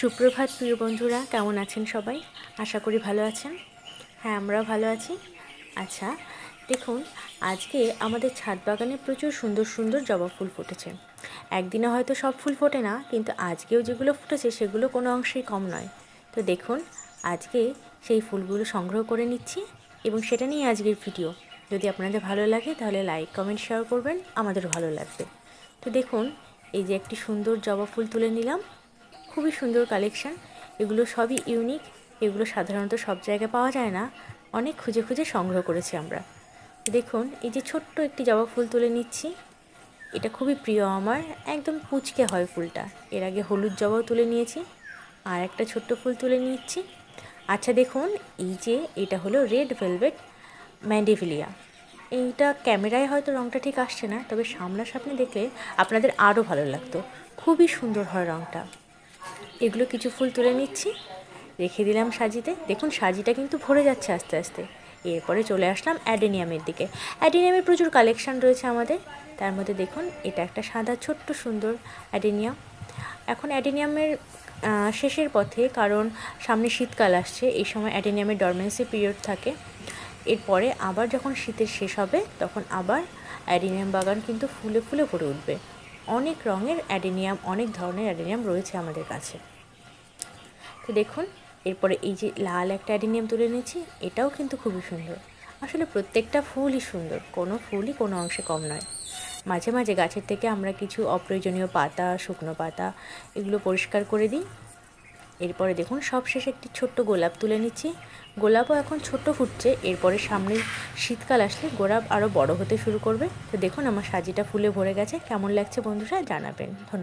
সুপ্রভাত প্রিয় বন্ধুরা, কেমন আছেন সবাই? আশা করি ভালো আছেন। হ্যাঁ, আমরাও ভালো আছি। আচ্ছা, দেখুন, আজকে আমাদের ছাদ বাগানে প্রচুর সুন্দর সুন্দর জবা ফুল ফুটেছে। একদিনে হয়তো সব ফুল ফোটে না, কিন্তু আজকেও যেগুলো ফুটেছে সেগুলো কোনো অংশেই কম নয়। তো দেখুন, আজকে সেই ফুলগুলো সংগ্রহ করে নিচ্ছি এবং সেটা নিয়ে আজকের ভিডিও। যদি আপনাদের ভালো লাগে তাহলে লাইক, কমেন্ট, শেয়ার করবেন, আমাদেরও ভালো লাগবে। তো দেখুন, এই যে একটি সুন্দর জবা ফুল তুলে নিলাম। খুবই সুন্দর কালেকশান। এগুলো সবই ইউনিক। এগুলো সাধারণত সব জায়গায় পাওয়া যায় না। অনেক খুঁজে খুঁজে সংগ্রহ করেছি আমরা। দেখুন, এই যে ছোট্ট একটি জবা ফুল তুলে নিচ্ছি। এটা খুবই প্রিয় আমার। একদম কুঁচকে হয় ফুলটা। এর আগে হলুদ জবাও তুলে নিয়েছি। আর একটা ছোট্ট ফুল তুলে নিচ্ছি। আচ্ছা দেখুন, এই যে এটা হলো রেড ভেলভেট ম্যান্ডেভিলিয়া। এইটা ক্যামেরায় হয়তো রঙটা ঠিক আসছে না, তবে সামনাসামনি দেখলে আপনাদের আরও ভালো লাগতো। খুবই সুন্দর হয় রঙটা। এগুলো কিছু ফুল তুলে নিচ্ছি, রেখে দিলাম সাজিতে। দেখুন, সাজিটা কিন্তু ভরে যাচ্ছে আস্তে আস্তে। এরপরে চলে আসলাম অ্যাডেনিয়ামের দিকে। অ্যাডেনিয়ামের প্রচুর কালেকশান রয়েছে আমাদের। তার মধ্যে দেখুন, এটা একটা সাদা ছোট্ট সুন্দর অ্যাডেনিয়াম। এখন অ্যাডেনিয়ামের শেষের পথে, কারণ সামনে শীতকাল আসছে। এই সময় অ্যাডেনিয়ামের ডরমেন্সি পিরিয়ড থাকে। এরপরে আবার যখন শীতের শেষ হবে, তখন আবার অ্যাডেনিয়াম বাগান কিন্তু ফুলে ফুলে ভরে উঠবে। অনেক রঙের অ্যাডেনিয়াম, অনেক ধরনের অ্যাডেনিয়াম রয়েছে আমাদের কাছে। তো দেখুন, এরপরে এই যে লাল একটা অ্যাডেনিয়াম তুলে নিয়েছি, এটাও কিন্তু খুবই সুন্দর। আসলে প্রত্যেকটা ফুলই সুন্দর, কোনো ফুলই কোনো অংশে কম নয়। মাঝে মাঝে গাছের থেকে আমরা কিছু অপ্রয়োজনীয় পাতা, শুকনো পাতা, এগুলো পরিষ্কার করে দিই। এরপরে দেখুন, সবশেষে একটি ছোট্ট গোলাপ তুলে নিচ্ছি। গোলাপও এখন ছোট্ট ফুটছে। এরপরে সামনের শীতকাল আসলে গোলাপ আরও বড় হতে শুরু করবে। তো দেখুন, আমার সাজিটা ফুলে ভরে গেছে। কেমন লাগছে বন্ধুরা জানাবেন। ধন্যবাদ।